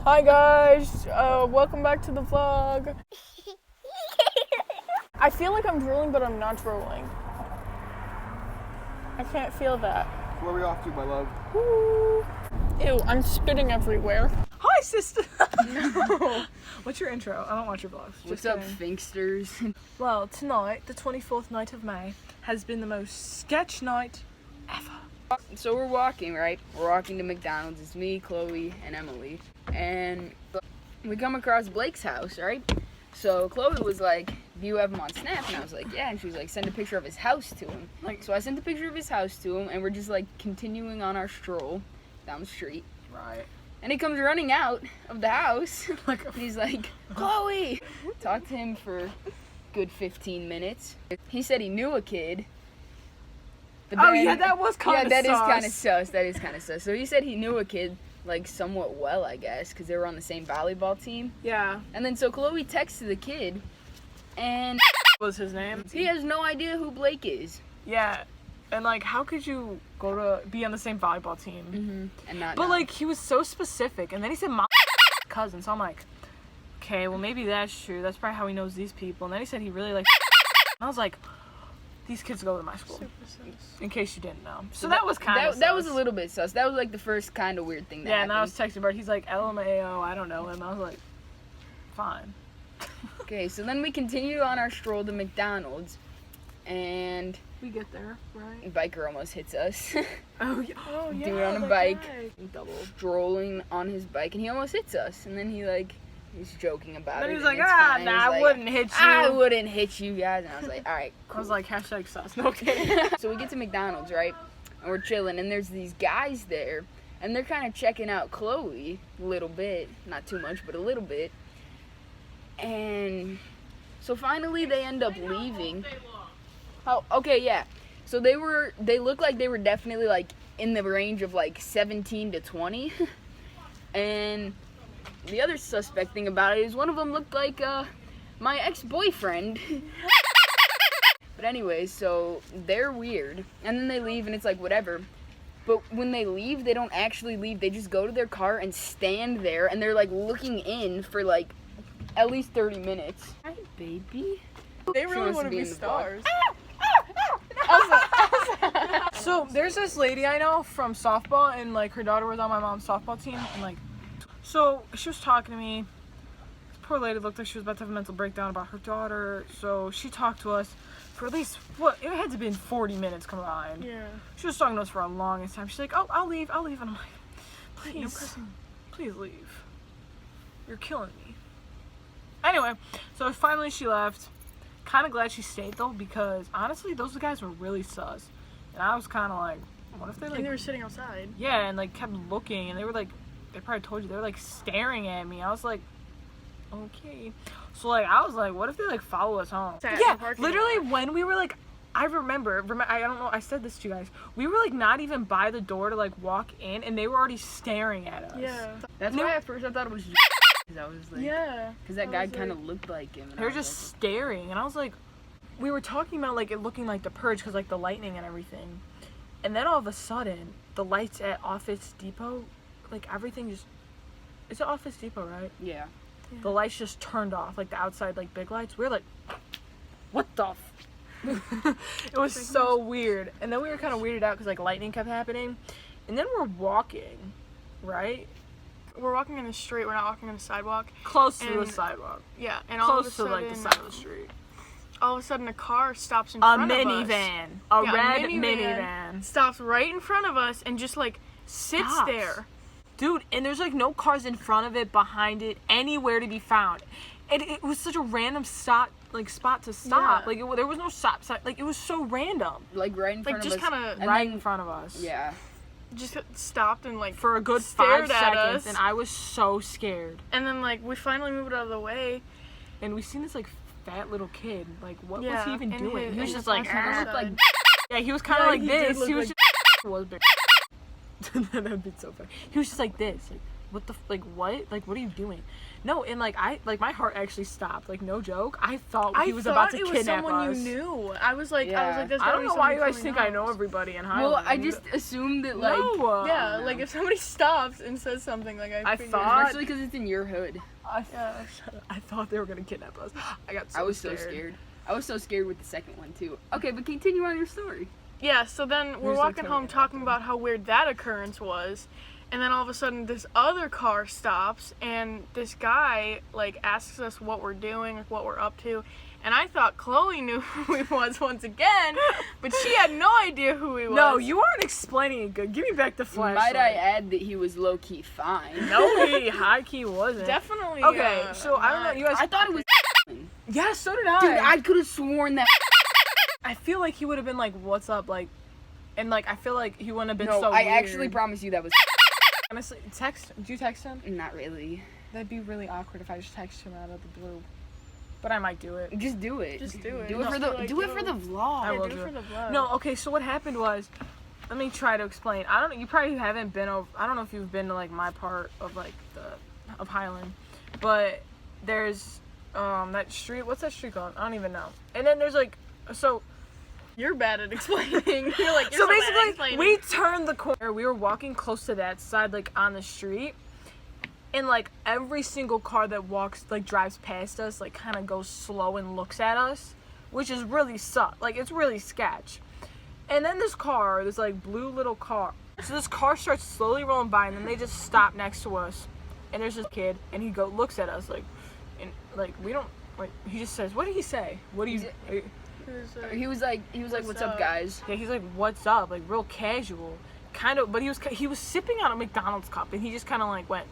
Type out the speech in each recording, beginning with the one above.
Hi guys, welcome back to the vlog. I feel like I'm drooling, but I'm not drooling. I can't feel that. Where are we off to, my love? Woo. Ew, I'm spitting everywhere. Hi, sister. No. What's your intro? I don't watch your vlogs. What's up, Finksters? Well, tonight, the 24th night of May, has been the most sketch night ever. So we're walking, right? We're walking to McDonald's. It's me, Chloe, and Emily. And we come across Blake's house, right? So Chloe was like, do you have him on Snap? And I was like, yeah. And she was like, send a picture of his house to him. So I sent a picture of his house to him, and we're just like continuing on our stroll down the street. Right. And he comes running out of the house. And he's like, Chloe! Talked to him for a good 15 minutes. He said he knew a kid. Oh, yeah, that was kind of sus. Yeah, that is kind of sus. That is kind of sus. So he said he knew a kid, like, somewhat well, I guess, because they were on the same volleyball team. Yeah. And then so Chloe texted the kid, and What was his name? he has no idea who Blake is. Yeah. And, like, how could you go to be on the same volleyball team? Mm-hmm. And not But, know. like, he was so specific. And then he said my cousin. So I'm like, okay, well, maybe that's true. That's probably how he knows these people. And then he said he really, like, I was like, these kids go to my school. In case you didn't know. So that was kind of that was a little bit sus. That was like the first kind of weird thing that happened. And I was texting Bart. He's like, LMAO, I don't know him. I was like, fine. Okay, so then we continue on our stroll to McDonald's, and We get there, right? a biker almost hits us. Oh, yeah. Oh, yeah. Dude on a that bike, guy. double strolling on his bike, and he almost hits us. And then he's joking about Then it. he's and like, it's ah, fine. nah, He's I like, wouldn't hit you. I wouldn't hit you guys. And I was like, all right, cool. I was like, hashtag sus. No kidding. So we get to McDonald's, right? And we're chilling, and there's these guys there, and they're kind of checking out Chloe a little bit. Not too much, but a little bit. And so finally they end up leaving. Oh, okay, yeah. So they looked like they were definitely like in the range of like 17 to 20. And the other suspect thing about it is one of them looked like my ex-boyfriend. But anyways, so they're weird. And then they leave and it's like whatever. But when they leave, they don't actually leave. They just go to their car and stand there, and they're like looking in for like at least 30 minutes. Hi, baby. They really wants want to to be be in the stars. So there's this lady I know from softball, and like her daughter was on my mom's softball team, and like, so she was talking to me. This poor lady looked like she was about to have a mental breakdown about her daughter. So she talked to us for at least it had to have been 40 minutes combined. Yeah. She was talking to us for a longest time. She's like, oh, I'll leave, and I'm like, please leave. You're killing me. Anyway, so finally she left. Kind of glad she stayed though, because honestly those guys were really sus, and I was kind of like, what if they like, And they were sitting outside. yeah, and like kept looking, and they were like, they probably told you, they were like staring at me. I was like, okay. So like I was like, what if they like follow us home? Sat in the Yeah, parking literally lot. when we were like, I remember I don't know, I said this to you guys, we were like not even by the door to like walk in, and they were already staring at us. Yeah. That's No. why at first I thought it was because I was like, Yeah. because that I guy was kind like- of looked like him. And They I were was just staring, and I was like, we were talking about like it looking like the Purge because like the lightning and everything, and then all of a sudden the lights at Office Depot, like everything just, it's at Office Depot, right? yeah. The lights just turned off, like the outside like big lights. We were like, what the it was so weird. And then we were kind of weirded out because like lightning kept happening, and then we're walking, right, We're walking in the street. We're not walking on the sidewalk. close to the And- sidewalk, Yeah. And all of a close to sudden, like the side of the street. all of a sudden, a car stops in A front of us. minivan, a Yeah, red minivan. minivan. Stops right in front of us and just like sits Stops. there. Dude, and there's like no cars in front of it, behind it, anywhere to be found. And it was such a random spot to stop. Yeah. Like there was no stop sign. Like it was so random. Like right in front Like of just us. kind of And Right then- in front of us. Yeah. just stopped and like For a good stared 5 at seconds, us. and I was so scared. And then like we finally moved out of the way. And we seen this like fat little kid. Like what was Yeah, he even in doing? his- He was in just the like, passenger looked like, side. yeah, he was kind of Yeah, like he did this. look He was like- just was big. That would be so funny. He was just like this, like what the like what? Like what are you doing? No, and like my heart actually stopped. Like no joke. I thought he was about to kidnap us. I thought it was someone you knew. I was like, there's I don't know why you guys somebody think I know everybody in Highland. Well, I just assumed that like yeah, like if somebody stops and says something, like I thought, especially because it's in your hood. I thought they were gonna kidnap us. I was so scared. I was so scared with the second one too. Okay, but continue on your story. Yeah, so then we're walking home talking about how weird that occurrence was. And then all of a sudden this other car stops and this guy like asks us what we're doing, like what we're up to. And I thought Chloe knew who he was once again, but she had no idea who he was. No, you aren't explaining it good. Give me back the flashlight. Might I add that he was low-key fine. No, he high-key wasn't. Definitely. Okay, so I don't know. You guys. I thought it was. Yeah, so did I. Dude, I could have sworn that. I feel like he would have been like, "What's up?" Like, and like I feel like he wouldn't have been No, so. I weird. actually promise you that was. Honestly, did you text him? Not really. That'd be really awkward if I just text him out of the blue. But I might do it. Just do it. Just do it. Do it for the vlog. I will do it for the vlog. No, okay, so what happened was, let me try to explain. I don't know, you probably haven't been over, I don't know if you've been to like my part of like of Highland, but there's that street, what's that street called? I don't even know. And then there's like, so You're bad at explaining. You're like, so bad at basically explaining. we turned the corner, we were walking close to that side, like on the street, and like every single car that walks, like drives past us, like kind of goes slow and looks at us, which is really like it's really sketch. And then this like blue little car, so this car starts slowly rolling by, and then they just stop next to us, and there's this kid, and he looks at us like, and like we don't like, he just says, what did he say? What do you? He was like, what's up, guys? Yeah, he's like, what's up? Like real casual, kind of. But he was sipping on a McDonald's cup, and he just kind of like went,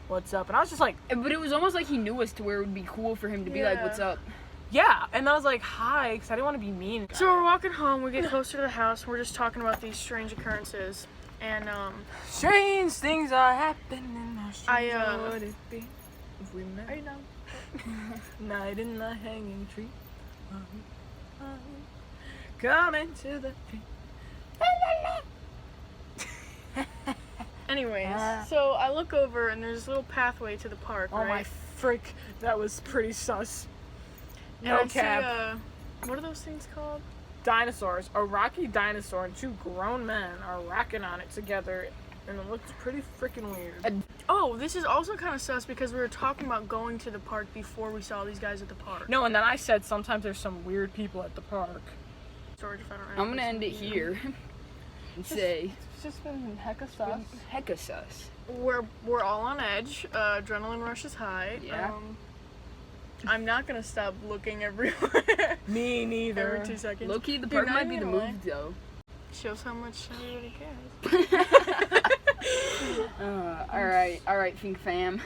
what's up? And I was just like, but it was almost like he knew us to where it would be cool for him to be like, what's up? yeah. And I was like, hi, because I didn't want to be mean. So we're walking home, we get closer to the house, we're just talking about these strange occurrences. And strange things are happening. How strange would it be if we met? I know. Night in the hanging tree. Coming to the tree. Anyways, so I look over and there's this little pathway to the park, Oh right? my frick, that was pretty sus. And No I cap. see, what are those things called? Dinosaurs. A rocky dinosaur and two grown men are rocking on it together, and it looks pretty freaking weird. Oh, this is also kind of sus because we were talking about going to the park before we saw these guys at the park. No, and then I said sometimes there's some weird people at the park. Storage if I don't I'm remember. gonna end it here and say, It's just been hecka sus. hecka sus. We're all on edge. Adrenaline rush is high. Yeah. I'm not gonna stop looking everywhere. Me neither. Every 2 seconds. Low key, the Dude, park not might be the even move lying. though. Shows how much everybody cares. Alright, Fink fam.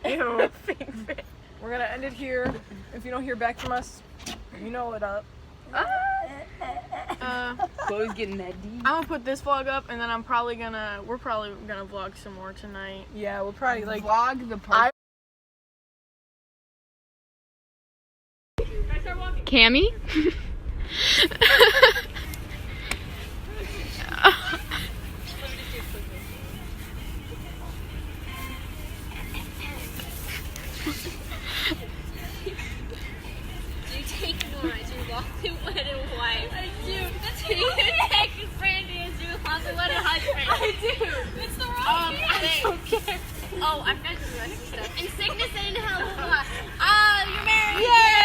Ew. We're gonna end it here. If you don't hear back from us, you know what up. Chloe's getting that deep. I'm gonna put this vlog up, and then we're probably gonna vlog some more tonight. Yeah, we'll probably like Vlog the park. Cammy? You take Nora as your lawful wedded wife. I do. You take Brandy as your lawful wedded husband. I do. It's the wrong thing. I don't care. Oh, I'm not doing the rest of the stuff. In sickness and in health. You're married. Yay!